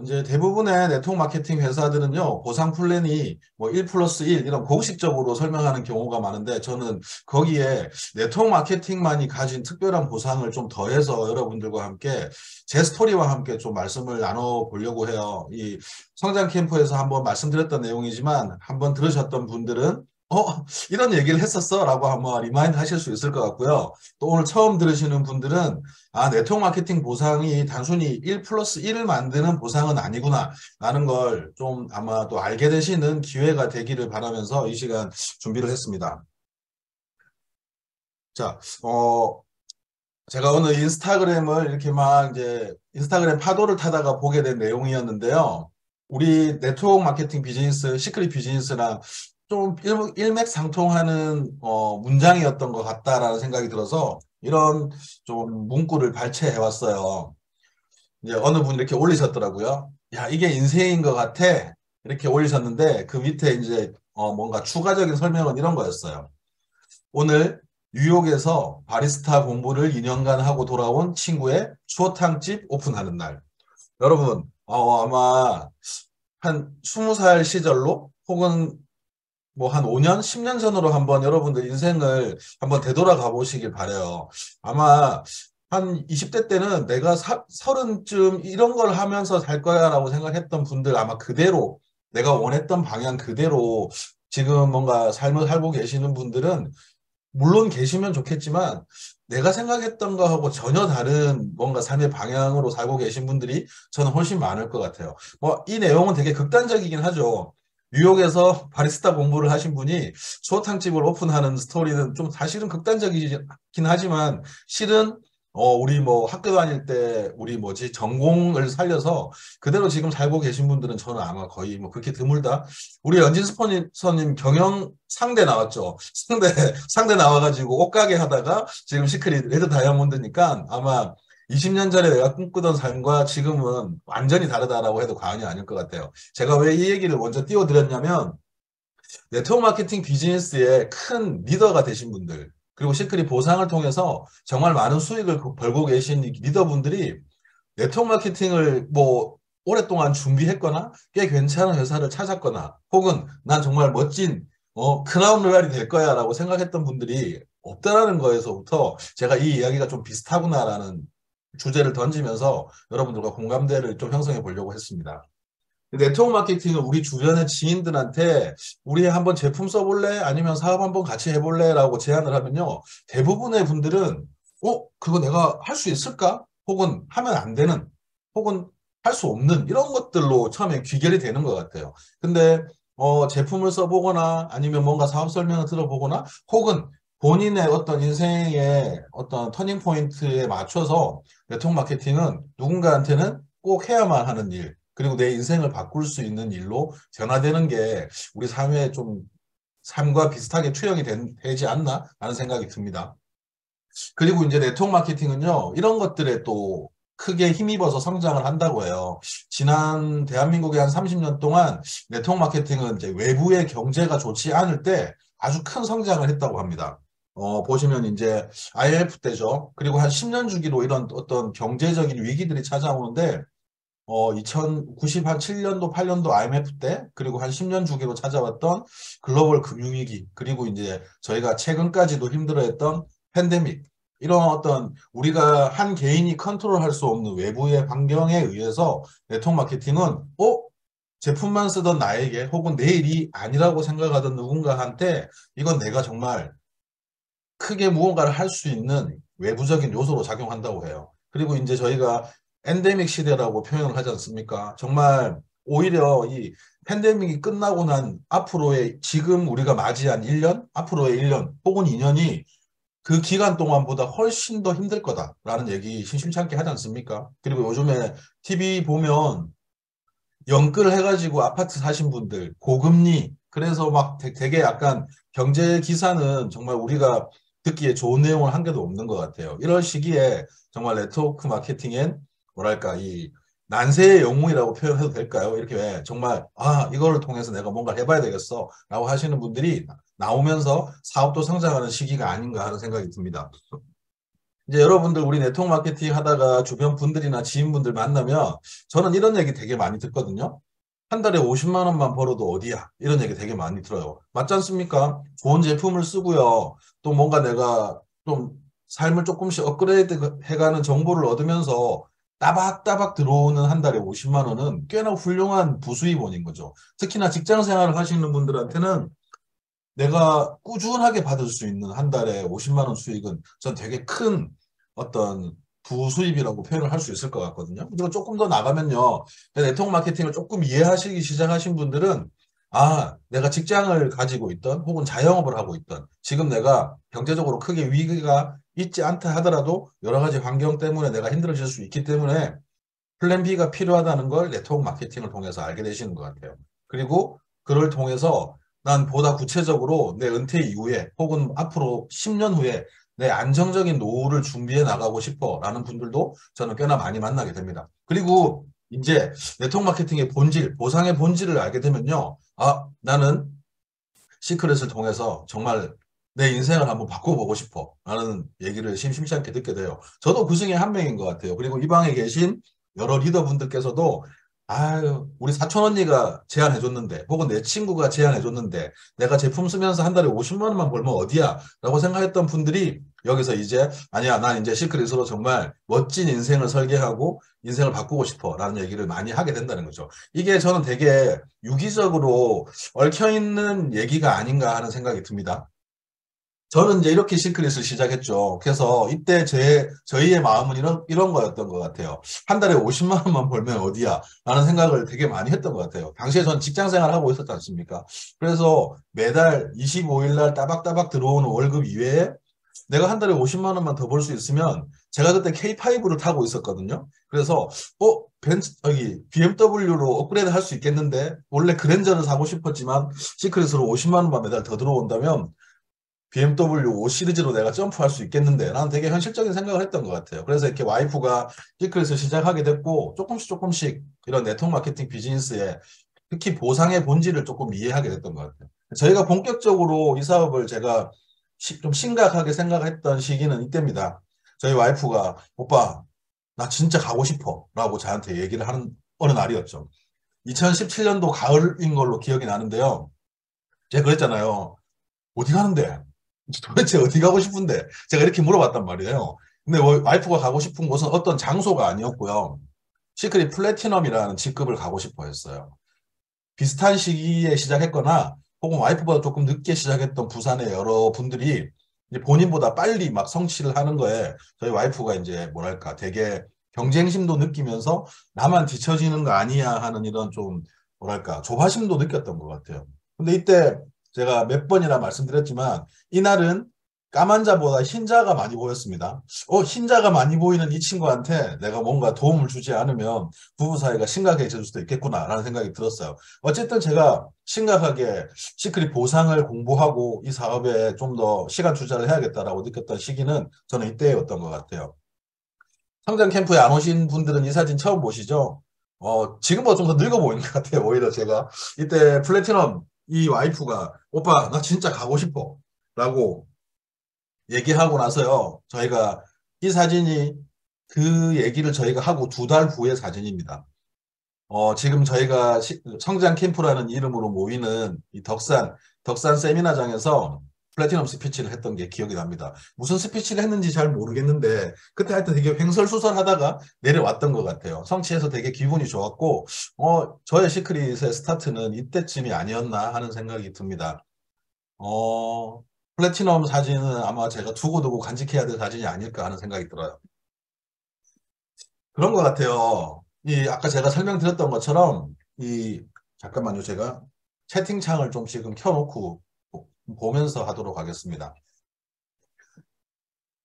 이제 대부분의 네트워크 마케팅 회사들은요, 보상 플랜이 뭐 1 플러스 1 이런 공식적으로 설명하는 경우가 많은데 저는 거기에 네트워크 마케팅만이 가진 특별한 보상을 좀 더해서 여러분들과 함께 제 스토리와 함께 좀 말씀을 나눠보려고 해요. 이 성장 캠프에서 한번 말씀드렸던 내용이지만 한번 들으셨던 분들은 이런 얘기를 했었어 라고 한번 리마인드 하실 수 있을 것 같고요. 또 오늘 처음 들으시는 분들은 네트워크 마케팅 보상이 단순히 1 플러스 1을 만드는 보상은 아니구나 라는 걸 좀 아마 또 알게 되시는 기회가 되기를 바라면서 이 시간 준비를 했습니다. 자, 제가 오늘 인스타그램을 이렇게 막 이제 인스타그램 파도를 타다가 보게 된 내용이었는데요. 우리 네트워크 마케팅 비즈니스, 시크릿 비즈니스랑 좀 일맥상통하는 문장이었던 것 같다라는 생각이 들어서 이런 좀 문구를 발췌해 왔어요. 이제 어느 분이 이렇게 올리셨더라고요. 야, 이게 인생인 것 같아. 이렇게 올리셨는데 그 밑에 이제 뭔가 추가적인 설명은 이런 거였어요. 오늘 뉴욕에서 바리스타 공부를 2년간 하고 돌아온 친구의 추어탕집 오픈하는 날. 여러분, 아마 한 20살 시절로 혹은 뭐 한 5년, 10년 전으로 한번 여러분들 인생을 한번 되돌아가 보시길 바래요. 아마 한 20대 때는 내가 서른쯤 이런 걸 하면서 살 거야라고 생각했던 분들 아마 그대로 내가 원했던 방향 그대로 지금 뭔가 삶을 살고 계시는 분들은 물론 계시면 좋겠지만 내가 생각했던 거하고 전혀 다른 뭔가 삶의 방향으로 살고 계신 분들이 저는 훨씬 많을 것 같아요. 뭐 이 내용은 되게 극단적이긴 하죠. 뉴욕에서 바리스타 공부를 하신 분이 추어탕집을 오픈하는 스토리는 좀 사실은 극단적이긴 하지만 실은 우리 뭐 학교 다닐 때 우리 뭐지 전공을 살려서 그대로 지금 살고 계신 분들은 저는 아마 거의 뭐 그렇게 드물다. 우리 연진 스포니서님 경영 상대 나왔죠. 상대 나와가지고 옷가게 하다가 지금 시크릿 레드 다이아몬드니까 아마 20년 전에 내가 꿈꾸던 삶과 지금은 완전히 다르다라고 해도 과언이 아닐 것 같아요. 제가 왜 이 얘기를 먼저 띄워드렸냐면 네트워크 마케팅 비즈니스의 큰 리더가 되신 분들 그리고 시크릿 보상을 통해서 정말 많은 수익을 벌고 계신 리더분들이 네트워크 마케팅을 뭐 오랫동안 준비했거나 꽤 괜찮은 회사를 찾았거나 혹은 난 정말 멋진 크라운 로얄이 될 거야 라고 생각했던 분들이 없다라는 거에서부터 제가 이 이야기가 좀 비슷하구나라는 주제를 던지면서 여러분들과 공감대를 좀 형성해 보려고 했습니다. 네트워크 마케팅은 우리 주변의 지인들한테 우리 한번 제품 써볼래? 아니면 사업 한번 같이 해볼래? 라고 제안을 하면요. 대부분의 분들은 그거 내가 할 수 있을까? 혹은 하면 안 되는 혹은 할 수 없는 이런 것들로 처음에 귀결이 되는 것 같아요. 근데 제품을 써보거나 아니면 뭔가 사업 설명을 들어보거나 혹은 본인의 어떤 인생의 어떤 터닝 포인트에 맞춰서 네트워크 마케팅은 누군가한테는 꼭 해야만 하는 일 그리고 내 인생을 바꿀 수 있는 일로 변화되는 게 우리 삶에 좀 삶과 비슷하게 투영이 되지 않나 하는 생각이 듭니다. 그리고 이제 네트워크 마케팅은요, 이런 것들에 또 크게 힘입어서 성장을 한다고 해요. 지난 대한민국의 한 30년 동안 네트워크 마케팅은 이제 외부의 경제가 좋지 않을 때 아주 큰 성장을 했다고 합니다. 보시면 이제 IMF 때죠. 그리고 한 10년 주기로 이런 어떤 경제적인 위기들이 찾아오는데 2097년도, 8년도 IMF 때, 그리고 한 10년 주기로 찾아왔던 글로벌 금융위기, 그리고 이제 저희가 최근까지도 힘들어했던 팬데믹, 이런 어떤 우리가 한 개인이 컨트롤할 수 없는 외부의 환경에 의해서 네트워크 마케팅은, 제품만 쓰던 나에게 혹은 내 일이 아니라고 생각하던 누군가한테 이건 내가 정말 크게 무언가를 할 수 있는 외부적인 요소로 작용한다고 해요. 그리고 이제 저희가 엔데믹 시대라고 표현을 하지 않습니까? 정말 오히려 이 팬데믹이 끝나고 난 앞으로의 지금 우리가 맞이한 1년, 앞으로의 1년 혹은 2년이 그 기간 동안보다 훨씬 더 힘들 거다라는 얘기 심심찮게 하지 않습니까? 그리고 요즘에 TV 보면 연끌 해가지고 아파트 사신 분들, 고금리, 그래서 막 되게 약간 경제 기사는 정말 우리가 듣기에 좋은 내용을 한 개도 없는 것 같아요. 이런 시기에 정말 네트워크 마케팅엔 뭐랄까, 이 난세의 영웅이라고 표현해도 될까요? 이렇게 왜 정말, 이거를 통해서 내가 뭔가 해봐야 되겠어. 라고 하시는 분들이 나오면서 사업도 성장하는 시기가 아닌가 하는 생각이 듭니다. 이제 여러분들 우리 네트워크 마케팅 하다가 주변 분들이나 지인분들 만나면 저는 이런 얘기 되게 많이 듣거든요. 한 달에 50만 원만 벌어도 어디야? 이런 얘기 되게 많이 들어요. 맞지 않습니까? 좋은 제품을 쓰고요. 또 뭔가 내가 좀 삶을 조금씩 업그레이드 해가는 정보를 얻으면서 따박따박 들어오는 한 달에 50만 원은 꽤나 훌륭한 부수입원인 거죠. 특히나 직장 생활을 하시는 분들한테는 내가 꾸준하게 받을 수 있는 한 달에 50만 원 수익은 전 되게 큰 어떤 부수입이라고 표현을 할 수 있을 것 같거든요. 그리고 조금 더 나가면요. 네트워크 마케팅을 조금 이해하시기 시작하신 분들은 아, 내가 직장을 가지고 있던 혹은 자영업을 하고 있던 지금 내가 경제적으로 크게 위기가 있지 않다 하더라도 여러 가지 환경 때문에 내가 힘들어질 수 있기 때문에 플랜 B가 필요하다는 걸 네트워크 마케팅을 통해서 알게 되시는 것 같아요. 그리고 그걸 통해서 난 보다 구체적으로 내 은퇴 이후에 혹은 앞으로 10년 후에 내 안정적인 노후를 준비해 나가고 싶어 라는 분들도 저는 꽤나 많이 만나게 됩니다. 그리고 이제 네트워크 마케팅의 본질, 보상의 본질을 알게 되면요. 아, 나는 시크릿을 통해서 정말 내 인생을 한번 바꿔보고 싶어 라는 얘기를 심심치 않게 듣게 돼요. 저도 그 중에 한 명인 것 같아요. 그리고 이 방에 계신 여러 리더분들께서도 아유, 우리 사촌 언니가 제안해줬는데, 혹은 내 친구가 제안해줬는데, 내가 제품 쓰면서 한 달에 50만 원만 벌면 어디야? 라고 생각했던 분들이 여기서 이제, 아니야, 난 이제 시크릿으로 정말 멋진 인생을 설계하고 인생을 바꾸고 싶어. 라는 얘기를 많이 하게 된다는 거죠. 이게 저는 되게 유기적으로 얽혀있는 얘기가 아닌가 하는 생각이 듭니다. 저는 이제 이렇게 시크릿을 시작했죠. 그래서 이때 저희의 마음은 이런 거였던 것 같아요. 한 달에 50만 원만 벌면 어디야? 라는 생각을 되게 많이 했던 것 같아요. 당시에 전 직장 생활을 하고 있었지 않습니까? 그래서 매달 25일 날 따박따박 들어오는 월급 이외에 내가 한 달에 50만 원만 더 벌 수 있으면 제가 그때 K5를 타고 있었거든요. 그래서 BMW로 업그레이드 할 수 있겠는데 원래 그랜저를 사고 싶었지만 시크릿으로 50만 원만 매달 더 들어온다면 BMW 5 시리즈로 내가 점프할 수 있겠는데 나는 되게 현실적인 생각을 했던 것 같아요. 그래서 이렇게 와이프가 시크릿을 시작하게 됐고 조금씩 이런 네트워크 마케팅 비즈니스에 특히 보상의 본질을 조금 이해하게 됐던 것 같아요. 저희가 본격적으로 이 사업을 제가 좀 심각하게 생각했던 시기는 이때입니다. 저희 와이프가 오빠 나 진짜 가고 싶어 라고 저한테 얘기를 하는 어느 날이었죠. 2017년도 가을인 걸로 기억이 나는데요. 제가 그랬잖아요. 어디 가는데? 도대체 어디 가고 싶은데? 제가 이렇게 물어봤단 말이에요. 근데 와이프가 가고 싶은 곳은 어떤 장소가 아니었고요. 시크릿 플래티넘이라는 직급을 가고 싶어 했어요. 비슷한 시기에 시작했거나 혹은 와이프보다 조금 늦게 시작했던 부산의 여러 분들이 이제 본인보다 빨리 막 성취를 하는 거에 저희 와이프가 이제 뭐랄까 되게 경쟁심도 느끼면서 나만 뒤처지는 거 아니야 하는 이런 좀 뭐랄까 조바심도 느꼈던 것 같아요. 근데 이때 제가 몇 번이나 말씀드렸지만 이날은 까만 자보다 흰자가 많이 보였습니다. 흰자가 많이 보이는 이 친구한테 내가 뭔가 도움을 주지 않으면 부부 사이가 심각해질 수도 있겠구나라는 생각이 들었어요. 어쨌든 제가 심각하게 시크릿 보상을 공부하고 이 사업에 좀 더 시간 투자를 해야겠다라고 느꼈던 시기는 저는 이때였던 것 같아요. 성장 캠프에 안 오신 분들은 이 사진 처음 보시죠? 지금보다 좀 더 늙어 보이는 것 같아요. 오히려 제가. 이때 플래티넘 이 와이프가 오빠 나 진짜 가고 싶어 라고 얘기하고 나서요. 저희가 이 사진이 그 얘기를 저희가 하고 두 달 후의 사진입니다. 지금 저희가 성장 캠프라는 이름으로 모이는 이 덕산 세미나장에서 플래티넘 스피치를 했던 게 기억이 납니다. 무슨 스피치를 했는지 잘 모르겠는데 그때 하여튼 되게 횡설수설하다가 내려왔던 것 같아요. 성취해서 되게 기분이 좋았고 저의 시크릿의 스타트는 이때쯤이 아니었나 하는 생각이 듭니다. 어, 플래티넘 사진은 아마 제가 두고두고 간직해야 될 사진이 아닐까 하는 생각이 들어요. 그런 것 같아요. 이 아까 제가 설명드렸던 것처럼 이 잠깐만요. 제가 채팅창을 좀 지금 켜놓고 보면서 하도록 하겠습니다.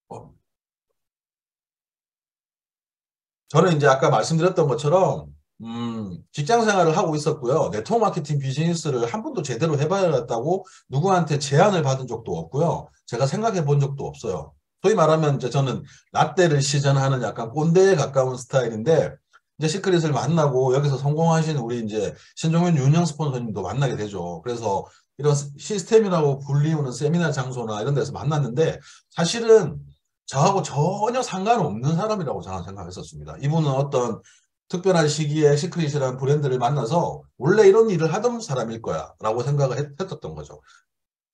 어, 저는 이제 아까 말씀드렸던 것처럼 직장 생활을 하고 있었고요. 네트워크 마케팅 비즈니스를 한 번도 제대로 해봐야겠다고 누구한테 제안을 받은 적도 없고요. 제가 생각해 본 적도 없어요. 소위 말하면 이제 저는 라떼를 시전하는 약간 꼰대에 가까운 스타일인데 이제 시크릿을 만나고 여기서 성공하신 우리 이제 신종현 윤영 스폰서님도 만나게 되죠. 그래서 이런 시스템이라고 불리우는 세미나 장소나 이런 데서 만났는데 사실은 저하고 전혀 상관없는 사람이라고 저는 생각했었습니다. 이분은 어떤 특별한 시기에 시크릿이라는 브랜드를 만나서 원래 이런 일을 하던 사람일 거야 라고 생각을 했었던 거죠.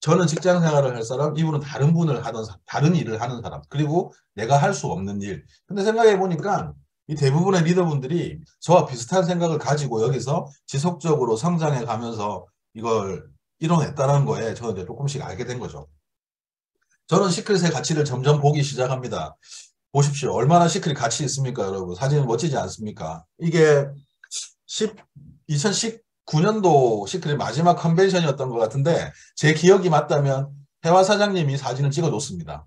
저는 직장 생활을 할 사람, 이분은 다른 분을 하던, 다른 일을 하는 사람, 그리고 내가 할 수 없는 일. 근데 생각해 보니까 이 대부분의 리더분들이 저와 비슷한 생각을 가지고 여기서 지속적으로 성장해 가면서 이걸 이뤄냈다는 거에 저는 이제 조금씩 알게 된 거죠. 저는 시크릿의 가치를 점점 보기 시작합니다. 보십시오. 얼마나 시크릿 가치 있습니까, 여러분? 사진은 멋지지 않습니까? 이게 2019년도 시크릿 마지막 컨벤션이었던 것 같은데 제 기억이 맞다면 해화 사장님이 사진을 찍어줬습니다.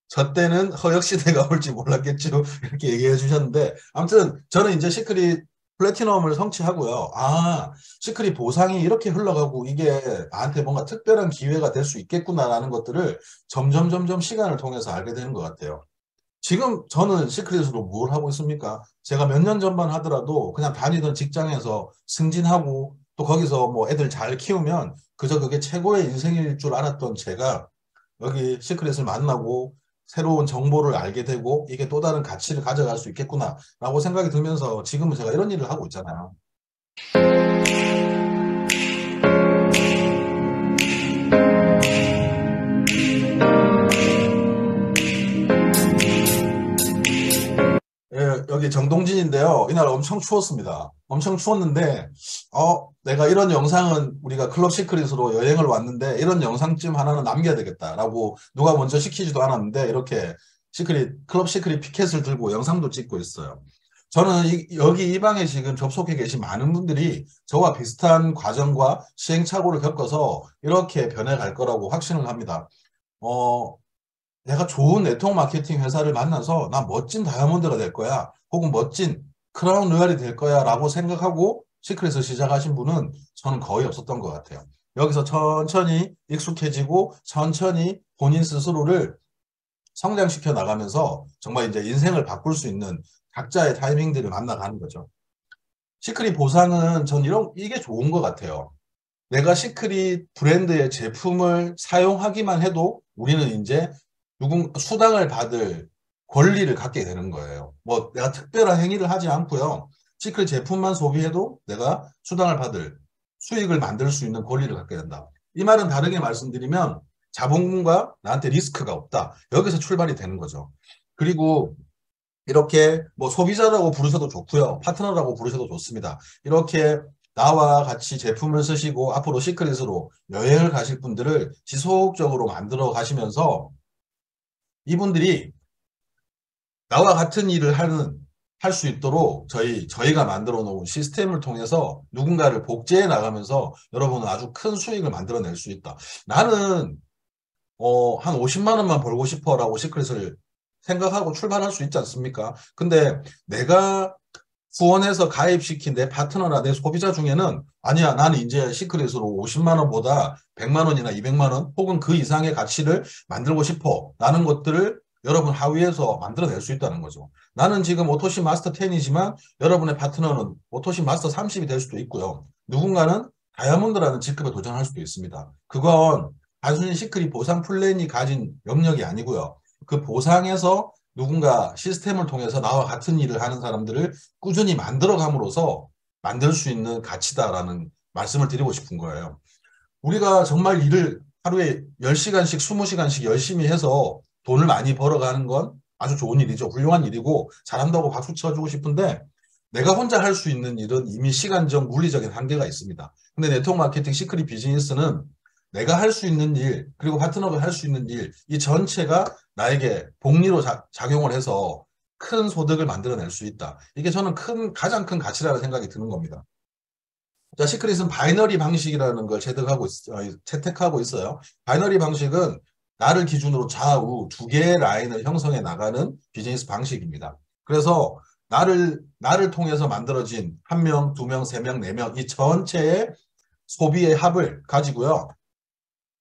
저 때는 허역 시대가 올지 몰랐겠죠. 이렇게 얘기해 주셨는데 아무튼 저는 이제 시크릿 플래티넘을 성취하고요. 아, 시크릿 보상이 이렇게 흘러가고 이게 나한테 뭔가 특별한 기회가 될 수 있겠구나라는 것들을 점점 시간을 통해서 알게 되는 것 같아요. 지금 저는 시크릿으로 뭘 하고 있습니까? 제가 몇 년 전만 하더라도 그냥 다니던 직장에서 승진하고 또 거기서 뭐 애들 잘 키우면 그저 그게 최고의 인생일 줄 알았던 제가 여기 시크릿을 만나고 새로운 정보를 알게 되고 이게 또 다른 가치를 가져갈 수 있겠구나라고 생각이 들면서 지금은 제가 이런 일을 하고 있잖아요. 예, 여기 정동진인데요. 이날 엄청 추웠습니다. 엄청 추웠는데, 내가 이런 영상은 우리가 클럽 시크릿으로 여행을 왔는데, 이런 영상쯤 하나는 남겨야 되겠다라고 누가 먼저 시키지도 않았는데, 이렇게 클럽 시크릿 피켓을 들고 영상도 찍고 있어요. 저는 여기 이 방에 지금 접속해 계신 많은 분들이 저와 비슷한 과정과 시행착오를 겪어서 이렇게 변해갈 거라고 확신을 합니다. 어, 내가 좋은 네트워크 마케팅 회사를 만나서 나 멋진 다이아몬드가 될 거야. 혹은 멋진 크라운 로얄이 될 거야 라고 생각하고 시크릿을 시작하신 분은 저는 거의 없었던 것 같아요. 여기서 천천히 익숙해지고 천천히 본인 스스로를 성장시켜 나가면서 정말 이제 인생을 바꿀 수 있는 각자의 타이밍들을 만나가는 거죠. 시크릿 보상은 전 이게 좋은 것 같아요. 내가 시크릿 브랜드의 제품을 사용하기만 해도 우리는 이제 수당을 받을 권리를 갖게 되는 거예요. 뭐 내가 특별한 행위를 하지 않고요. 시크릿 제품만 소비해도 내가 수당을 받을 수익을 만들 수 있는 권리를 갖게 된다. 이 말은 다르게 말씀드리면 자본금과 나한테 리스크가 없다. 여기서 출발이 되는 거죠. 그리고 이렇게 뭐 소비자라고 부르셔도 좋고요. 파트너라고 부르셔도 좋습니다. 이렇게 나와 같이 제품을 쓰시고 앞으로 시크릿으로 여행을 가실 분들을 지속적으로 만들어 가시면서 이분들이 나와 같은 일을 할 수 있도록 저희가 만들어 놓은 시스템을 통해서 누군가를 복제해 나가면서 여러분은 아주 큰 수익을 만들어낼 수 있다. 나는 한 50만 원만 벌고 싶어라고 시크릿을 생각하고 출발할 수 있지 않습니까? 근데 내가 후원해서 가입시킨 내 파트너나 내 소비자 중에는 아니야, 나는 이제 시크릿으로 50만 원보다 100만 원이나 200만 원 혹은 그 이상의 가치를 만들고 싶어 라는 것들을 여러분 하위에서 만들어낼 수 있다는 거죠. 나는 지금 오토시 마스터 10이지만 여러분의 파트너는 오토시 마스터 30이 될 수도 있고요. 누군가는 다이아몬드라는 직급에 도전할 수도 있습니다. 그건 단순히 시크릿 보상 플랜이 가진 영역이 아니고요. 그 보상에서 누군가 시스템을 통해서 나와 같은 일을 하는 사람들을 꾸준히 만들어감으로써 만들 수 있는 가치다라는 말씀을 드리고 싶은 거예요. 우리가 정말 일을 하루에 10시간씩, 20시간씩 열심히 해서 돈을 많이 벌어가는 건 아주 좋은 일이죠. 훌륭한 일이고 잘한다고 박수 쳐주고 싶은데 내가 혼자 할 수 있는 일은 이미 시간적, 물리적인 한계가 있습니다. 근데 네트워크 마케팅 시크릿 비즈니스는 내가 할 수 있는 일, 그리고 파트너가 할 수 있는 일, 이 전체가 나에게 복리로 작용을 해서 큰 소득을 만들어낼 수 있다. 이게 저는 가장 큰 가치라는 생각이 드는 겁니다. 자, 시크릿은 바이너리 방식이라는 걸 채택하고 있어요. 바이너리 방식은 나를 기준으로 좌우 두 개의 라인을 형성해 나가는 비즈니스 방식입니다. 그래서 나를 통해서 만들어진 한 명, 두 명, 세 명, 네 명, 이 전체의 소비의 합을 가지고요.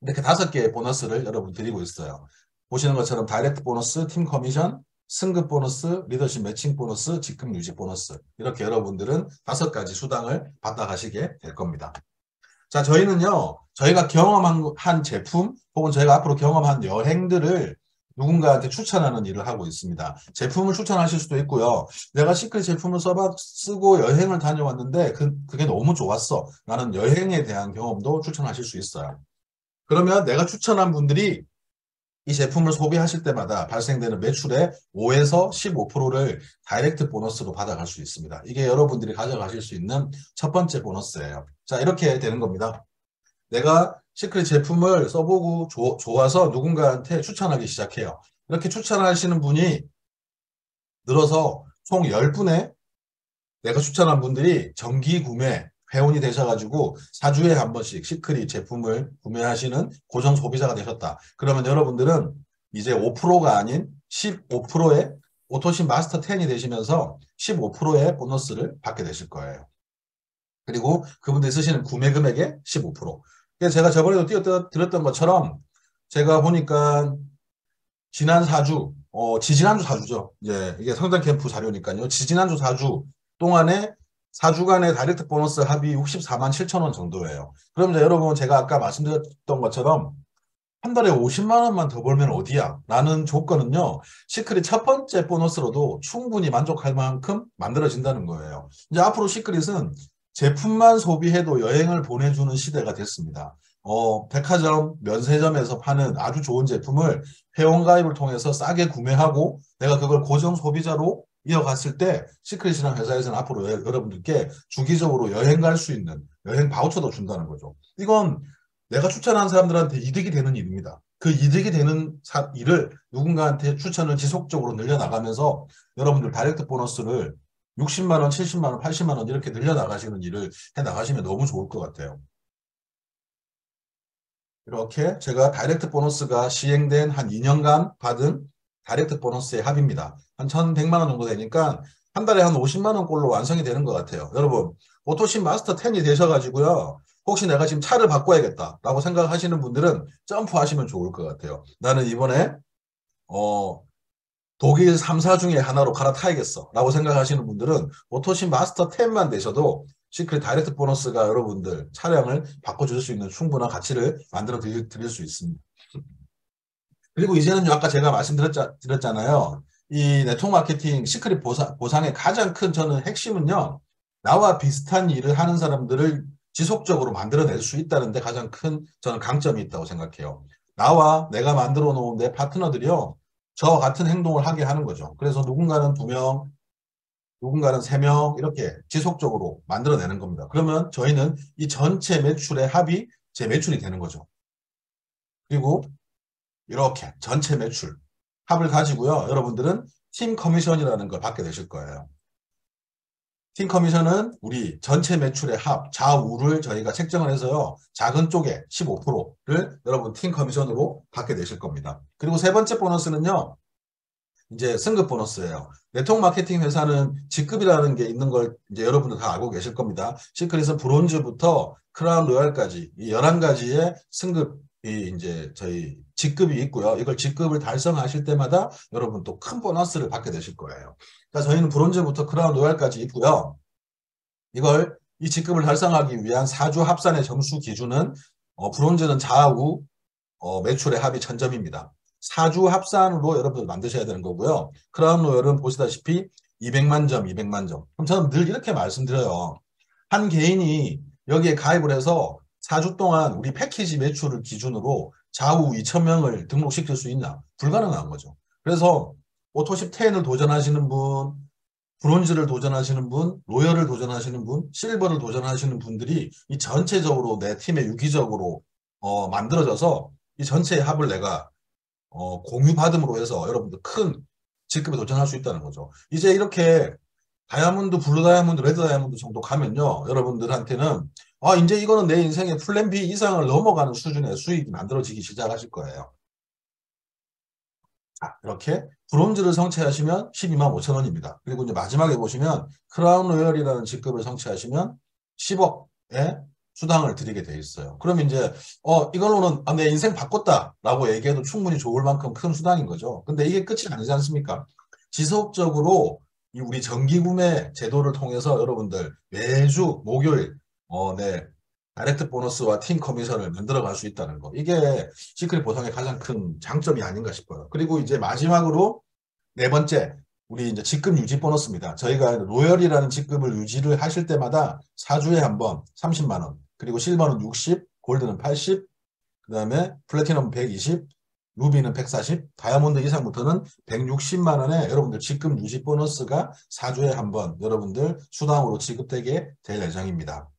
이렇게 5개의 보너스를 여러분 드리고 있어요. 보시는 것처럼 다이렉트 보너스, 팀 커미션, 승급 보너스, 리더십 매칭 보너스, 직급 유지 보너스. 이렇게 여러분들은 5가지 수당을 받아가시게 될 겁니다. 자, 저희는요, 저희가 경험한 제품 혹은 저희가 앞으로 경험한 여행들을 누군가한테 추천하는 일을 하고 있습니다. 제품을 추천하실 수도 있고요. 내가 시크릿 제품을 쓰고 여행을 다녀왔는데 그게 너무 좋았어. 라는 여행에 대한 경험도 추천하실 수 있어요. 그러면 내가 추천한 분들이 이 제품을 소비하실 때마다 발생되는 매출의 5에서 15%를 다이렉트 보너스로 받아갈 수 있습니다. 이게 여러분들이 가져가실 수 있는 첫 번째 보너스예요. 자, 이렇게 되는 겁니다. 내가 시크릿 제품을 써보고 좋아서 누군가한테 추천하기 시작해요. 이렇게 추천하시는 분이 늘어서 총 10분의 내가 추천한 분들이 정기 구매 회원이 되셔가지고 4주에 한 번씩 시크릿 제품을 구매하시는 고정 소비자가 되셨다. 그러면 여러분들은 이제 5%가 아닌 15%의 오토신 마스터 10이 되시면서 15%의 보너스를 받게 되실 거예요. 그리고 그분들이 쓰시는 구매 금액의 15%. 그래서 제가 저번에도 드렸던 것처럼 제가 보니까 지난 4주, 지지난주 4주죠. 이게 성장 캠프 자료니까요. 지지난주 4주 동안에 4주간의 다이렉트 보너스 합이 64만 7천 원 정도예요. 그럼 이제 여러분 제가 아까 말씀드렸던 것처럼 한 달에 50만 원만 더 벌면 어디야? 라는 조건은요. 시크릿 첫 번째 보너스로도 충분히 만족할 만큼 만들어진다는 거예요. 이제 앞으로 시크릿은 제품만 소비해도 여행을 보내주는 시대가 됐습니다. 백화점, 면세점에서 파는 아주 좋은 제품을 회원가입을 통해서 싸게 구매하고 내가 그걸 고정 소비자로 이어갔을 때 시크릿이라는 회사에서는 앞으로 여러분들께 주기적으로 여행 갈 수 있는 여행 바우처도 준다는 거죠. 이건 내가 추천한 사람들한테 이득이 되는 일입니다. 그 이득이 되는 일을 누군가한테 추천을 지속적으로 늘려나가면서 여러분들 다이렉트 보너스를 60만 원, 70만 원, 80만 원 이렇게 늘려나가시는 일을 해나가시면 너무 좋을 것 같아요. 이렇게 제가 다이렉트 보너스가 시행된 한 2년간 받은 다이렉트 보너스의 합입니다. 한 1,100만 원 정도 되니까 한 달에 한 50만 원 꼴로 완성이 되는 것 같아요. 여러분, 오토신 마스터 10이 되셔가지고요. 혹시 내가 지금 차를 바꿔야겠다라고 생각하시는 분들은 점프하시면 좋을 것 같아요. 나는 이번에 독일 3사 중에 하나로 갈아타야겠어 라고 생각하시는 분들은 오토신 마스터 10만 되셔도 시크릿 다이렉트 보너스가 여러분들 차량을 바꿔줄 수 있는 충분한 가치를 만들어 드릴 수 있습니다. 그리고 이제는 아까 제가 말씀드렸잖아요. 이 네트워크 마케팅 시크릿 보상의 가장 큰 저는 핵심은요. 나와 비슷한 일을 하는 사람들을 지속적으로 만들어낼 수 있다는 데 가장 큰 저는 강점이 있다고 생각해요. 나와 내가 만들어 놓은 내 파트너들이요. 저와 같은 행동을 하게 하는 거죠. 그래서 누군가는 2명, 누군가는 3명 이렇게 지속적으로 만들어내는 겁니다. 그러면 저희는 이 전체 매출의 합이 제 매출이 되는 거죠. 그리고 이렇게 전체 매출 합을 가지고요. 여러분들은 팀 커미션이라는 걸 받게 되실 거예요. 팀 커미션은 우리 전체 매출의 합, 좌우를 저희가 책정을 해서요. 작은 쪽에 15%를 여러분 팀 커미션으로 받게 되실 겁니다. 그리고 세 번째 보너스는요. 이제 승급 보너스예요. 네트워크 마케팅 회사는 직급이라는 게 있는 걸 이제 여러분들 다 알고 계실 겁니다. 시크릿은 브론즈부터 크라운 로얄까지 이 11가지의 승급이 이제 저희 직급이 있고요. 이걸 직급을 달성하실 때마다 여러분 또 큰 보너스를 받게 되실 거예요. 그러니까 저희는 브론즈부터 크라운 로얄까지 있고요. 이 직급을 달성하기 위한 4주 합산의 점수 기준은 브론즈는 좌우 매출의 합이 1000점입니다. 4주 합산으로 여러분들 만드셔야 되는 거고요. 크라운 로열은 보시다시피 200만 점, 200만 점. 그럼 저는 늘 이렇게 말씀드려요. 한 개인이 여기에 가입을 해서 4주 동안 우리 패키지 매출을 기준으로 좌우 2,000명을 등록시킬 수 있냐? 불가능한 거죠. 그래서 오토십 10을 도전하시는 분, 브론즈를 도전하시는 분, 로열을 도전하시는 분, 실버를 도전하시는 분들이 이 전체적으로 내 팀에 유기적으로 만들어져서 이 전체의 합을 내가 공유받음으로 해서 여러분들 큰 직급에 도전할 수 있다는 거죠. 이제 이렇게 다이아몬드, 블루 다이아몬드, 레드 다이아몬드 정도 가면요. 여러분들한테는 이제 이거는 내 인생의 플랜 B 이상을 넘어가는 수준의 수익이 만들어지기 시작하실 거예요. 자, 이렇게 브론즈를 성취하시면 12만 5천 원입니다. 그리고 이제 마지막에 보시면 크라운 로열이라는 직급을 성취하시면 10억의 수당을 드리게 돼 있어요. 그럼 이제 이걸로는 내 인생 바꿨다라고 얘기해도 충분히 좋을 만큼 큰 수당인 거죠. 근데 이게 끝이 아니지 않습니까? 지속적으로 이 우리 정기 구매 제도를 통해서 여러분들 매주 목요일 네, 다이렉트 보너스와 팀 커미션을 만들어 갈 수 있다는 거. 이게 시크릿 보상의 가장 큰 장점이 아닌가 싶어요. 그리고 이제 마지막으로 네 번째, 우리 이제 직급 유지 보너스입니다. 저희가 로열이라는 직급을 유지를 하실 때마다 4주에 한 번 30만 원, 그리고 실버는 60, 골드는 80, 그 다음에 플래티넘 120, 루비는 140, 다이아몬드 이상부터는 160만 원의 여러분들 직급 유지 보너스가 4주에 한 번 여러분들 수당으로 지급되게 될 예정입니다.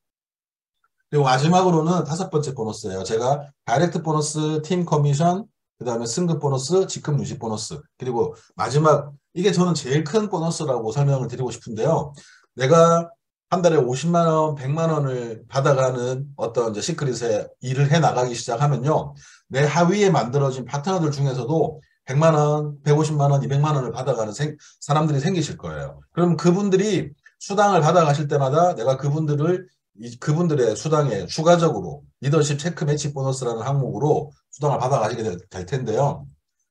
그리고 마지막으로는 다섯 번째 보너스예요. 제가 다이렉트 보너스, 팀 커미션, 그 다음에 승급 보너스, 직급 유지 보너스, 그리고 마지막 이게 저는 제일 큰 보너스라고 설명을 드리고 싶은데요. 내가 한 달에 50만 원, 100만 원을 받아가는 어떤 이제 시크릿에 일을 해 나가기 시작하면요. 내 하위에 만들어진 파트너들 중에서도 100만 원, 150만 원, 200만 원을 받아가는 사람들이 생기실 거예요. 그럼 그분들이 수당을 받아가실 때마다 내가 그분들의 수당에 추가적으로 리더십 체크 매치 보너스라는 항목으로 수당을 받아가시게 될 텐데요.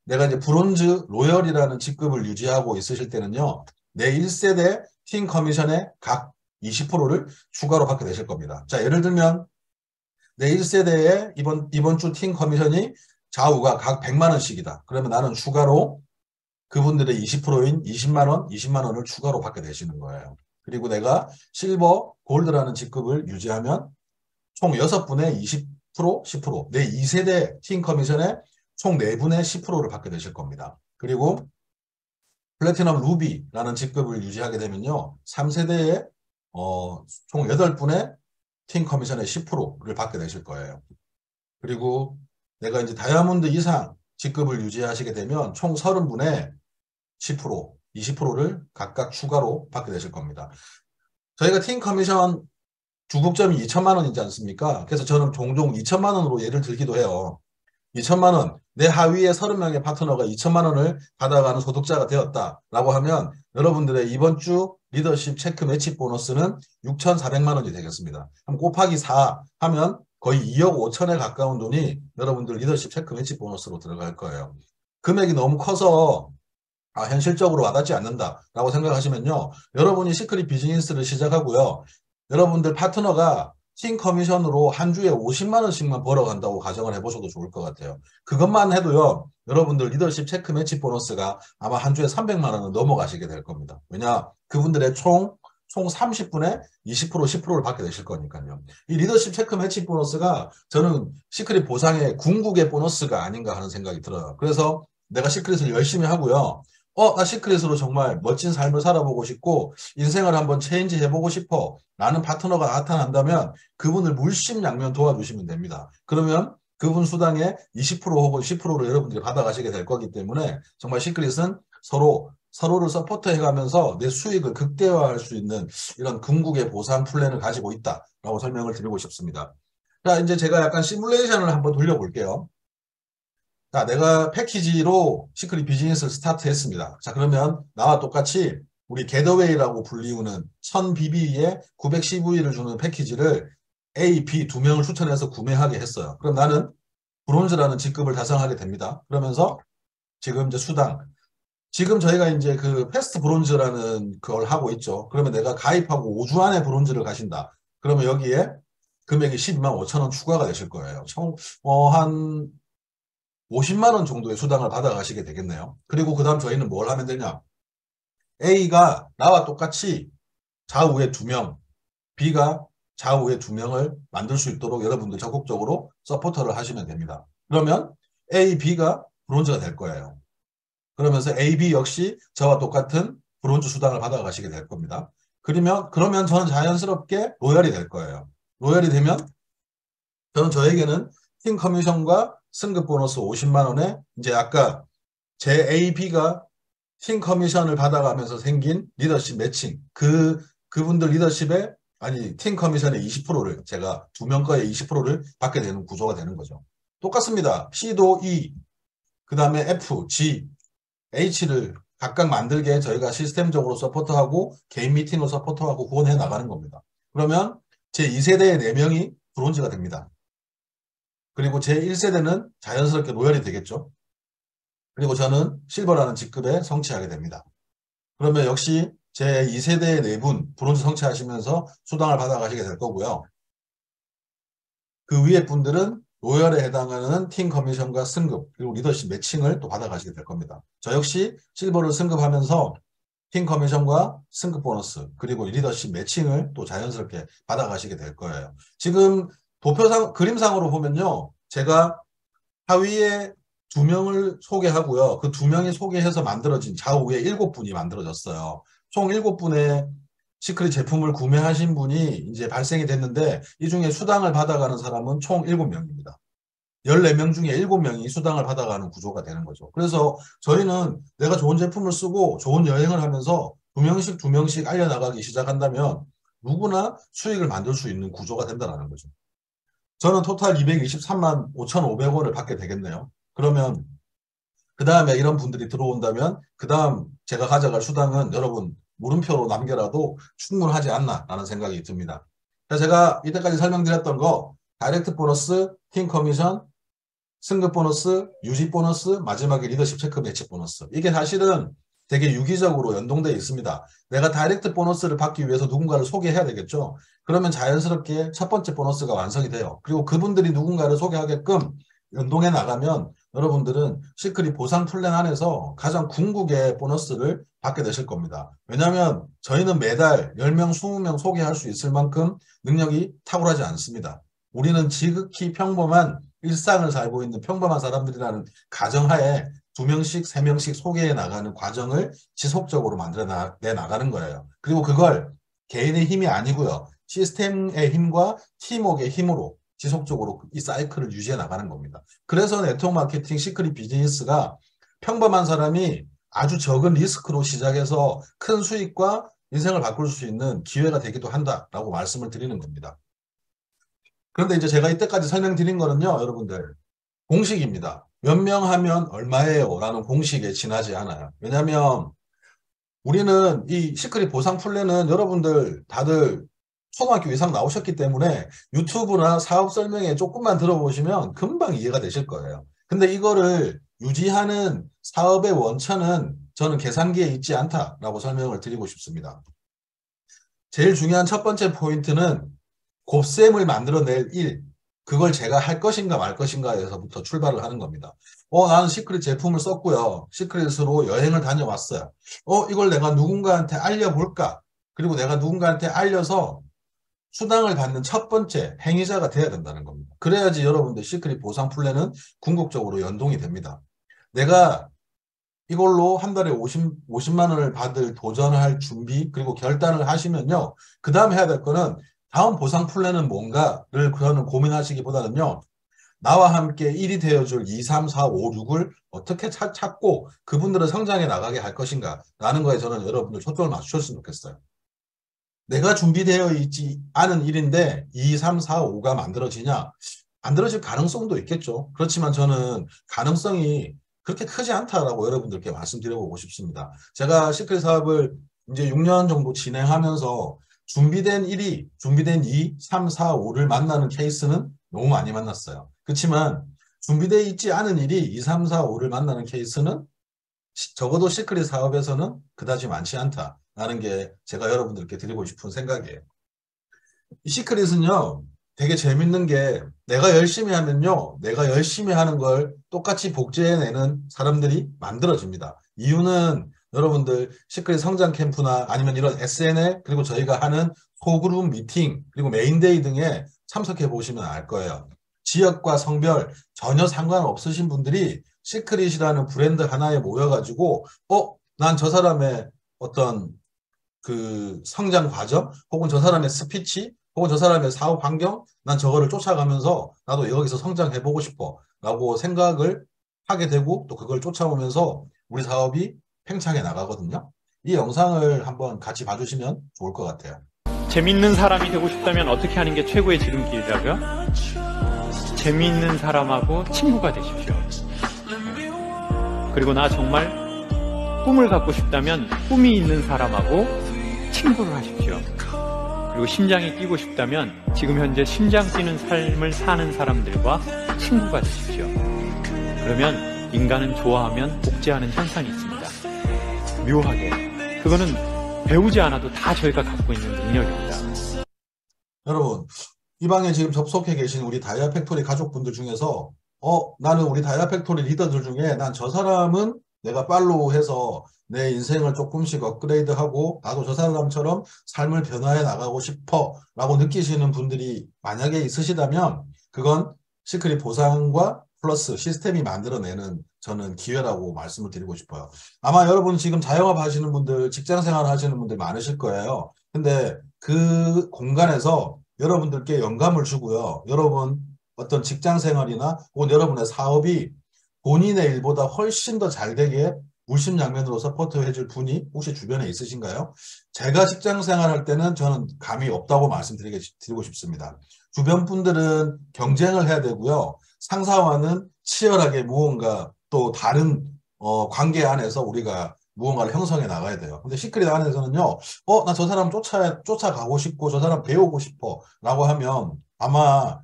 내가 이제 브론즈 로열이라는 직급을 유지하고 있으실 때는요. 내 1세대 팀 커미션의 각 20%를 추가로 받게 되실 겁니다. 자, 예를 들면 내 1세대의 이번 주 팀 커미션이 좌우가 각 100만 원씩이다. 그러면 나는 추가로 그분들의 20%인 20만 원, 20만 원을 추가로 받게 되시는 거예요. 그리고 내가 실버, 골드라는 직급을 유지하면 총 6분의 20%, 10%, 내 2세대 팀 커미션의 총 4분의 10%를 받게 되실 겁니다. 그리고 플래티넘 루비라는 직급을 유지하게 되면요. 3세대의 총 8분의 팀 커미션의 10%를 받게 되실 거예요. 그리고 내가 이제 다이아몬드 이상 직급을 유지하시게 되면 총 30분의 10%, 20%를 각각 추가로 받게 되실 겁니다. 저희가 팀 커미션 중국점이 2천만 원이지 않습니까? 그래서 저는 종종 2천만 원으로 예를 들기도 해요. 2천만 원, 내 하위에 30명의 파트너가 2천만 원을 받아가는 소득자가 되었다라고 하면 여러분들의 이번 주 리더십 체크 매치 보너스는 6,400만 원이 되겠습니다. 그럼 곱하기 4 하면 거의 2억 5천에 가까운 돈이 여러분들 리더십 체크 매치 보너스로 들어갈 거예요. 금액이 너무 커서 현실적으로 와닿지 않는다라고 생각하시면요. 여러분이 시크릿 비즈니스를 시작하고요. 여러분들 파트너가 팀 커미션으로 한 주에 50만 원씩만 벌어간다고 가정을 해보셔도 좋을 것 같아요. 그것만 해도요. 여러분들 리더십 체크 매치 보너스가 아마 한 주에 300만 원은 넘어가시게 될 겁니다. 왜냐? 그분들의 총 30분의 20%, 10%를 받게 되실 거니까요. 이 리더십 체크 매치 보너스가 저는 시크릿 보상의 궁극의 보너스가 아닌가 하는 생각이 들어요. 그래서 내가 시크릿을 열심히 하고요. 나 시크릿으로 정말 멋진 삶을 살아보고 싶고 인생을 한번 체인지 해보고 싶어 라는 파트너가 나타난다면 그분을 물심양면 도와주시면 됩니다. 그러면 그분 수당의 20% 혹은 10%를 여러분들이 받아가시게 될 거기 때문에 정말 시크릿은 서로를 서포트해가면서 내 수익을 극대화할 수 있는 이런 궁극의 보상 플랜을 가지고 있다라고 설명을 드리고 싶습니다. 자, 이제 제가 약간 시뮬레이션을 한번 돌려볼게요. 자, 내가 패키지로 시크릿 비즈니스를 스타트했습니다. 자, 그러면 나와 똑같이 우리 겟어웨이라고 불리우는 1000BB에 910V를 주는 패키지를 A, B 두 명을 추천해서 구매하게 했어요. 그럼 나는 브론즈라는 직급을 달성하게 됩니다. 그러면서 지금 이제 지금 저희가 이제 그 패스트 브론즈라는 걸 하고 있죠. 그러면 내가 가입하고 5주 안에 브론즈를 가신다. 그러면 여기에 금액이 12만 5천 원 추가가 되실 거예요. 한 50만 원 정도의 수당을 받아가시게 되겠네요. 그리고 그 다음 저희는 뭘 하면 되냐. A가 나와 똑같이 좌우에 2명, B가 좌우에 2명을 만들 수 있도록 여러분들 적극적으로 서포터를 하시면 됩니다. 그러면 A, B가 브론즈가 될 거예요. 그러면서 A, B 역시 저와 똑같은 브론즈 수당을 받아가시게 될 겁니다. 그러면 저는 자연스럽게 로열이 될 거예요. 로열이 되면 저에게는 팀 커미션과 승급 보너스 50만 원에 이제 아까 제 A, B가 팀 커미션을 받아가면서 생긴 리더십 매칭 그분들 리더십에 아니 팀 커미션의 20%를 제가 2명 거에 20%를 받게 되는 구조가 되는 거죠. 똑같습니다. C도 E, 그 다음에 F, G, H를 각각 만들게 저희가 시스템적으로 서포트하고 개인 미팅으로 서포트하고 후원해 나가는 겁니다. 그러면 제 2세대의 4명이 브론즈가 됩니다. 그리고 제 1세대는 자연스럽게 로열이 되겠죠. 그리고 저는 실버라는 직급에 성취하게 됩니다. 그러면 역시 제 2세대의 4분 브론즈 성취하시면서 수당을 받아가시게 될 거고요. 그 위에 분들은 로열에 해당하는 팀 커미션과 승급 그리고 리더십 매칭을 또 받아가시게 될 겁니다. 저 역시 실버를 승급하면서 팀 커미션과 승급 보너스 그리고 리더십 매칭을 또 자연스럽게 받아가시게 될 거예요. 지금 도표상 그림상으로 보면요. 제가 하위에 2명을 소개하고요. 그 2명이 소개해서 만들어진 좌우에 7분이 만들어졌어요. 총 7분의 시크릿 제품을 구매하신 분이 이제 발생이 됐는데 이 중에 수당을 받아가는 사람은 총 7명입니다. 14명 중에 7명이 수당을 받아가는 구조가 되는 거죠. 그래서 저희는 내가 좋은 제품을 쓰고 좋은 여행을 하면서 2명씩 알려나가기 시작한다면 누구나 수익을 만들 수 있는 구조가 된다는 거죠. 저는 토탈 223만 5,500원을 받게 되겠네요. 그러면 그 다음에 이런 분들이 들어온다면 그 다음 제가 가져갈 수당은 여러분 물음표로 남겨라도 충분하지 않나라는 생각이 듭니다. 제가 이때까지 설명드렸던 거 다이렉트 보너스, 팀 커미션, 승급 보너스, 유지 보너스, 마지막에 리더십 체크 매치 보너스. 이게 사실은 되게 유기적으로 연동되어 있습니다. 내가 다이렉트 보너스를 받기 위해서 누군가를 소개해야 되겠죠. 그러면 자연스럽게 첫 번째 보너스가 완성이 돼요. 그리고 그분들이 누군가를 소개하게끔 연동해 나가면 여러분들은 시크릿 보상 플랜 안에서 가장 궁극의 보너스를 받게 되실 겁니다. 왜냐하면 저희는 매달 10명, 20명 소개할 수 있을 만큼 능력이 탁월하지 않습니다. 우리는 지극히 평범한 일상을 살고 있는 평범한 사람들이라는 가정하에 2명씩, 3명씩 소개해 나가는 과정을 지속적으로 만들어내 나가는 거예요. 그리고 그걸 개인의 힘이 아니고요. 시스템의 힘과 팀워크의 힘으로 지속적으로 이 사이클을 유지해 나가는 겁니다. 그래서 네트워크 마케팅 시크릿 비즈니스가 평범한 사람이 아주 적은 리스크로 시작해서 큰 수익과 인생을 바꿀 수 있는 기회가 되기도 한다라고 말씀을 드리는 겁니다. 그런데 이제 제가 이때까지 설명드린 거는요, 여러분들 공식입니다. 몇 명 하면 얼마예요? 라는 공식에 지나지 않아요. 왜냐하면 우리는 이 시크릿 보상 플랜은 여러분들 다들 초등학교 이상 나오셨기 때문에 유튜브나 사업 설명회 조금만 들어보시면 금방 이해가 되실 거예요. 근데 이거를 유지하는 사업의 원천은 저는 계산기에 있지 않다라고 설명을 드리고 싶습니다. 제일 중요한 첫 번째 포인트는 곱셈을 만들어낼 일, 그걸 제가 할 것인가 말 것인가에서부터 출발을 하는 겁니다. 나는 시크릿 제품을 썼고요. 시크릿으로 여행을 다녀왔어요. 이걸 내가 누군가한테 알려볼까? 그리고 내가 누군가한테 알려서 수당을 받는 첫 번째 행위자가 돼야 된다는 겁니다. 그래야지 여러분들 시크릿 보상 플랜은 궁극적으로 연동이 됩니다. 내가 이걸로 한 달에 50만 원을 받을 도전할 준비 그리고 결단을 하시면요. 그 다음 해야 될 거는 다음 보상 플랜은 뭔가를 저는 고민하시기보다는요. 나와 함께 1이 되어줄 2, 3, 4, 5, 6을 어떻게 찾고 그분들을 성장해 나가게 할 것인가 라는 거에 저는 여러분들 초점을 맞추셨으면 좋겠어요. 내가 준비되어 있지 않은 일인데 2, 3, 4, 5가 만들어지냐? 만들어질 가능성도 있겠죠. 그렇지만 저는 가능성이 그렇게 크지 않다라고 여러분들께 말씀드려보고 싶습니다. 제가 시크릿 사업을 이제 6년 정도 진행하면서 준비된 1이, 준비된 2, 3, 4, 5를 만나는 케이스는 너무 많이 만났어요. 그렇지만 준비되어 있지 않은 일이 2, 3, 4, 5를 만나는 케이스는 적어도 시크릿 사업에서는 그다지 많지 않다라는 게 제가 여러분들께 드리고 싶은 생각이에요. 이 시크릿은요, 되게 재밌는 게 내가 열심히 하면요, 내가 열심히 하는 걸 똑같이 복제해내는 사람들이 만들어집니다. 이유는 여러분들 시크릿 성장 캠프나 아니면 이런 SNL 그리고 저희가 하는 소그룹 미팅 그리고 메인데이 등에 참석해 보시면 알 거예요. 지역과 성별 전혀 상관없으신 분들이 시크릿이라는 브랜드 하나에 모여가지고 난 저 사람의 어떤 그 성장 과정 혹은 저 사람의 스피치 혹은 저 사람의 사업 환경 난 저거를 쫓아가면서 나도 여기서 성장해보고 싶어 라고 생각을 하게 되고 또 그걸 쫓아오면서 우리 사업이 팽창해 나가거든요. 이 영상을 한번 같이 봐주시면 좋을 것 같아요. 재밌는 사람이 되고 싶다면 어떻게 하는 게 최고의 지름길이라고요? 재미있는 사람하고 친구가 되십시오. 그리고 나 정말 꿈을 갖고 싶다면 꿈이 있는 사람하고 친구를 하십시오. 그리고 심장이 뛰고 싶다면 지금 현재 심장 뛰는 삶을 사는 사람들과 친구가 되십시오. 그러면 인간은 좋아하면 복제하는 현상이 있습니다. 묘하게. 그거는 배우지 않아도 다 저희가 갖고 있는 능력입니다. 여러분, 이 방에 지금 접속해 계신 우리 다이아 팩토리 가족분들 중에서 나는 우리 다이아 팩토리 리더들 중에 난 저 사람은 내가 팔로우해서 내 인생을 조금씩 업그레이드하고 나도 저 사람처럼 삶을 변화해 나가고 싶어 라고 느끼시는 분들이 만약에 있으시다면 그건 시크릿 보상과 플러스 시스템이 만들어내는 저는 기회라고 말씀을 드리고 싶어요. 아마 여러분 지금 자영업 하시는 분들, 직장 생활 하시는 분들 많으실 거예요. 근데 그 공간에서 여러분들께 영감을 주고요. 여러분 어떤 직장 생활이나 혹은 여러분의 사업이 본인의 일보다 훨씬 더 잘 되게 물심양면으로 서포트해 줄 분이 혹시 주변에 있으신가요? 제가 직장 생활할 때는 저는 감이 없다고 말씀드리고 싶습니다. 주변 분들은 경쟁을 해야 되고요. 상사와는 치열하게 무언가 또 다른 관계 안에서 우리가 무언가를 형성해 나가야 돼요. 근데 시크릿 안에서는요, 나 저 사람 쫓아가고 싶고 저 사람 배우고 싶어 라고 하면 아마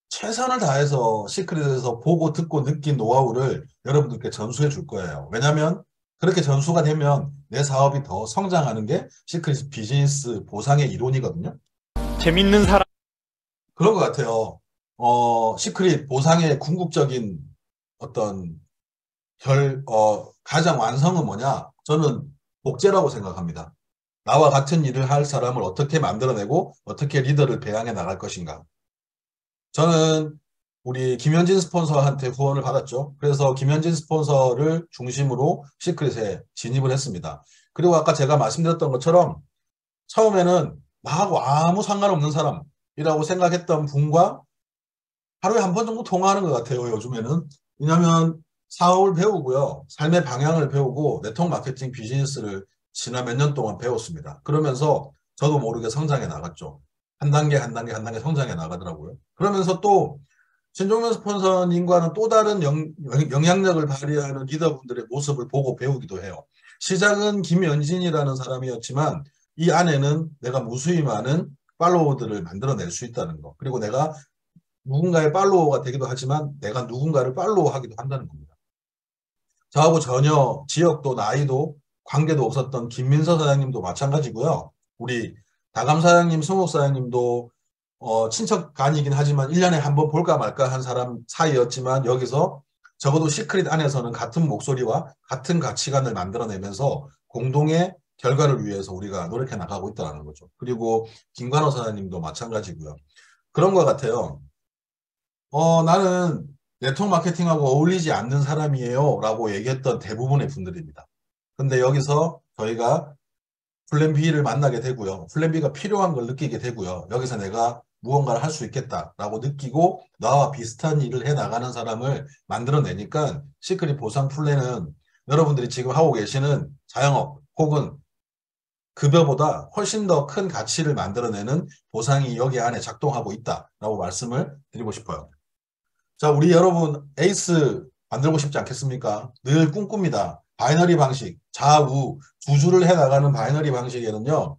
최선을 다해서 시크릿에서 보고 듣고 느낀 노하우를 여러분들께 전수해 줄 거예요. 왜냐하면 그렇게 전수가 되면 내 사업이 더 성장하는 게 시크릿 비즈니스 보상의 이론이거든요. 재밌는 사람. 그런 것 같아요. 시크릿 보상의 궁극적인 어떤 가장 완성은 뭐냐? 저는 복제라고 생각합니다. 나와 같은 일을 할 사람을 어떻게 만들어내고 어떻게 리더를 배양해 나갈 것인가. 저는 우리 김현진 스폰서한테 후원을 받았죠. 그래서 김현진 스폰서를 중심으로 시크릿에 진입을 했습니다. 그리고 아까 제가 말씀드렸던 것처럼 처음에는 나하고 아무 상관없는 사람이라고 생각했던 분과 하루에 한 번 정도 통화하는 것 같아요, 요즘에는. 왜냐하면 사업을 배우고요. 삶의 방향을 배우고 네트워크 마케팅 비즈니스를 지난 몇 년 동안 배웠습니다. 그러면서 저도 모르게 성장해 나갔죠. 한 단계 한 단계 한 단계 성장해 나가더라고요. 그러면서 또 신종면 스폰서님과는 또 다른 영향력을 발휘하는 리더분들의 모습을 보고 배우기도 해요. 시작은 김연진이라는 사람이었지만 이 안에는 내가 무수히 많은 팔로워들을 만들어낼 수 있다는 거. 그리고 내가 누군가의 팔로워가 되기도 하지만 내가 누군가를 팔로워하기도 한다는 겁니다. 저하고 전혀 지역도 나이도 관계도 없었던 김민서 사장님도 마찬가지고요. 우리 다감 사장님, 승욱 사장님도 친척 간이긴 하지만 1년에 한 번 볼까 말까 한 사람 사이였지만 여기서 적어도 시크릿 안에서는 같은 목소리와 같은 가치관을 만들어내면서 공동의 결과를 위해서 우리가 노력해 나가고 있다는 거죠. 그리고 김관호 사장님도 마찬가지고요. 그런 것 같아요. 나는 네트워크 마케팅하고 어울리지 않는 사람이에요 라고 얘기했던 대부분의 분들입니다. 근데 여기서 저희가 플랜 B를 만나게 되고요. 플랜 B가 필요한 걸 느끼게 되고요. 여기서 내가 무언가를 할 수 있겠다라고 느끼고 나와 비슷한 일을 해나가는 사람을 만들어내니까 시크릿 보상 플랜은 여러분들이 지금 하고 계시는 자영업 혹은 급여보다 훨씬 더 큰 가치를 만들어내는 보상이 여기 안에 작동하고 있다라고 말씀을 드리고 싶어요. 자, 우리 여러분 에이스 만들고 싶지 않겠습니까? 늘 꿈꿉니다. 바이너리 방식, 좌우, 두 줄을 해나가는 바이너리 방식에는요.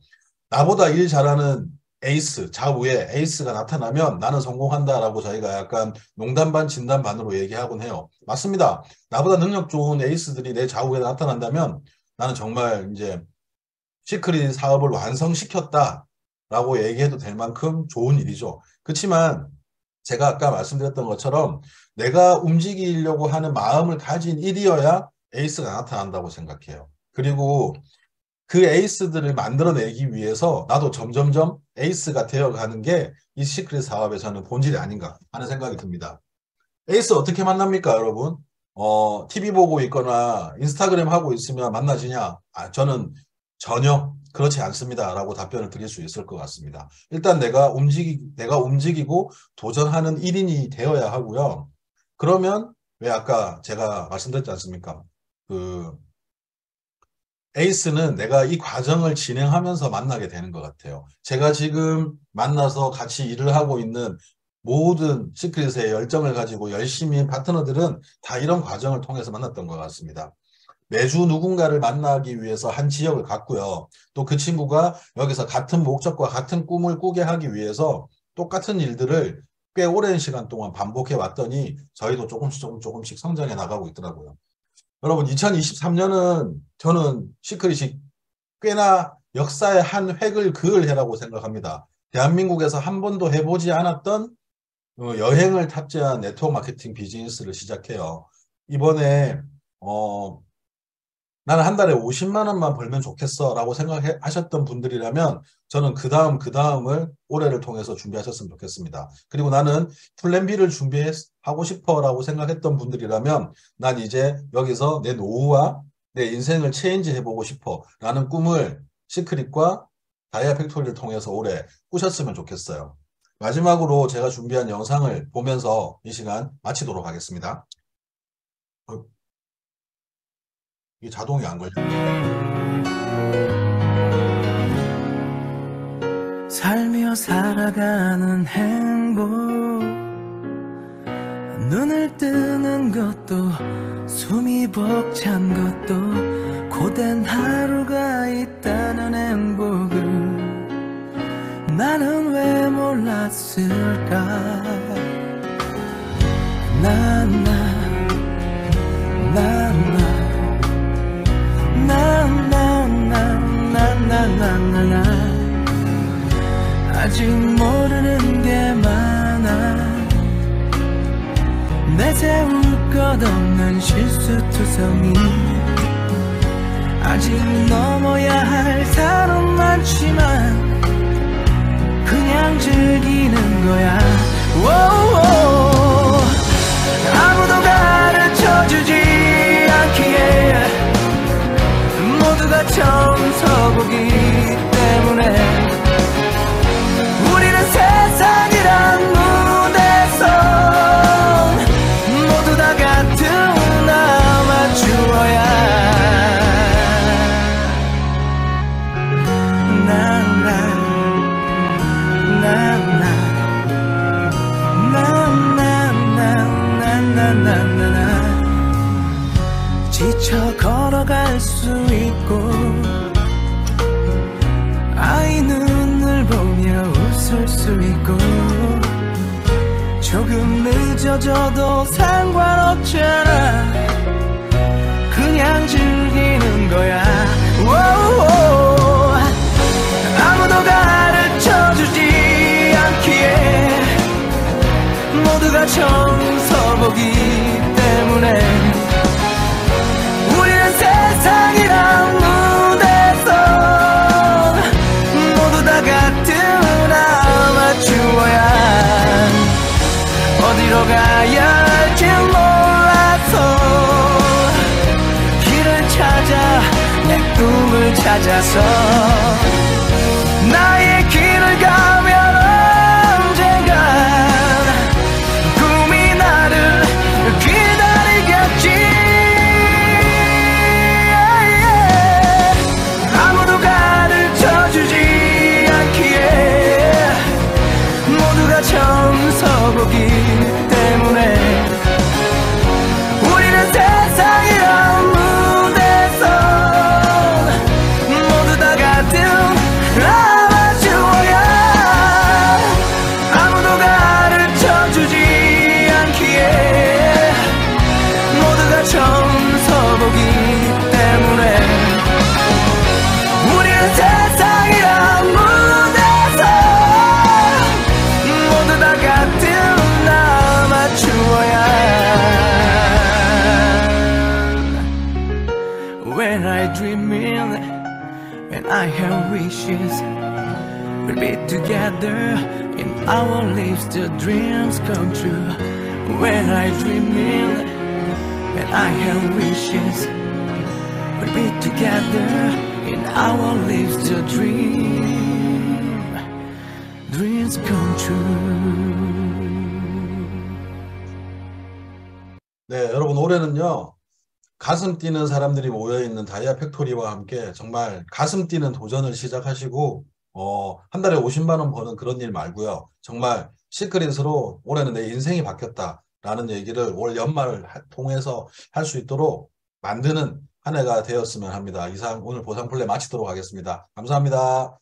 나보다 일 잘하는 에이스, 좌우에 에이스가 나타나면 나는 성공한다라고 저희가 약간 농담 반 진담 반으로 얘기하곤 해요. 맞습니다. 나보다 능력 좋은 에이스들이 내 좌우에 나타난다면 나는 정말 이제 시크릿 사업을 완성시켰다라고 얘기해도 될 만큼 좋은 일이죠. 그렇지만 제가 아까 말씀드렸던 것처럼 내가 움직이려고 하는 마음을 가진 일이어야 에이스가 나타난다고 생각해요. 그리고 그 에이스들을 만들어내기 위해서 나도 점점점 에이스가 되어가는 게 이 시크릿 사업의 저는 본질이 아닌가 하는 생각이 듭니다. 에이스 어떻게 만납니까, 여러분? TV 보고 있거나 인스타그램 하고 있으면 만나지냐? 저는 전혀 그렇지 않습니다. 라고 답변을 드릴 수 있을 것 같습니다. 일단 내가 움직이고 도전하는 1인이 되어야 하고요. 그러면 왜 아까 제가 말씀드렸지 않습니까? 에이스는 내가 이 과정을 진행하면서 만나게 되는 것 같아요. 제가 지금 만나서 같이 일을 하고 있는 모든 시크릿에 열정을 가지고 열심히 한 파트너들은 다 이런 과정을 통해서 만났던 것 같습니다. 매주 누군가를 만나기 위해서 한 지역을 갔고요. 또 그 친구가 여기서 같은 목적과 같은 꿈을 꾸게 하기 위해서 똑같은 일들을 꽤 오랜 시간 동안 반복해 왔더니 저희도 조금씩 성장해 나가고 있더라고요. 여러분 2023년은 저는 시크릿이 꽤나 역사의 한 획을 그을 해라고 생각합니다. 대한민국에서 한 번도 해보지 않았던 여행을 탑재한 네트워크 마케팅 비즈니스를 시작해요. 이번에 나는 한 달에 50만 원만 벌면 좋겠어 라고 생각하셨던 분들이라면 저는 그 다음을 올해를 통해서 준비하셨으면 좋겠습니다. 그리고 나는 플랜 B를 준비하고 싶어 라고 생각했던 분들이라면 난 이제 여기서 내 노후와 내 인생을 체인지 해보고 싶어 라는 꿈을 시크릿과 다이아 팩토리를 통해서 올해 꾸셨으면 좋겠어요. 마지막으로 제가 준비한 영상을 보면서 이 시간 마치도록 하겠습니다. 이게 자동이 안 걸려. 살며 살아가는 행복, 눈을 뜨는 것도 숨이 벅찬 것도 고된 하루가 있다는 행복을 나는 왜 몰랐을까. 아직 모르는 게 많아. 내세울 것 없는 실수투성이. 아직 넘어야 할 산은 많지만 그냥 즐기는 거야. 오오. 아무도 가르쳐주지 않기에 모두가 처음 서보기 때문에 우리는 세상이란 무대에서 모두 다 같은 아마추어야. 지쳐 걸어갈 수 있고 아이 눈을 보며 웃을 수 있고 조금 늦어져도 상관없잖아. 그냥 즐기는 거야. 오오. 아무도 가르쳐주지 않기에 모두가 처음 서보기 때문에 우리는 세상이란 무대에서 모두 다 같은 아마추어야. 어디로 가야 할지 몰라서 길을 찾아 내 꿈을 찾아서 나의 길을 가면 언젠간 꿈이 나를 기다리겠지. 아무도 가르쳐주지 않기에 모두가 처음 서보기 때문에 우리는 세상이란 무대에서 모두 다 같은 아마추어야. 아무도 가르쳐주지 않기에 모두가 처음 서보기 때문에 우리는 세상이란 무대에서 모두 다 같은 아마추어야. When I dreaming and I have wishes, we'll be together in our lives, the dreams come true. When I dreaming and I have wishes, we'll be together in our lives, the dreams come true. 네, 여러분 올해는요. 가슴 뛰는 사람들이 모여있는 다이아 팩토리와 함께 정말 가슴 뛰는 도전을 시작하시고 한 달에 50만 원 버는 그런 일 말고요. 정말 시크릿으로 올해는 내 인생이 바뀌었다라는 얘기를 올 연말을 통해서 할 수 있도록 만드는 한 해가 되었으면 합니다. 이상 오늘 보상 플레이 마치도록 하겠습니다. 감사합니다.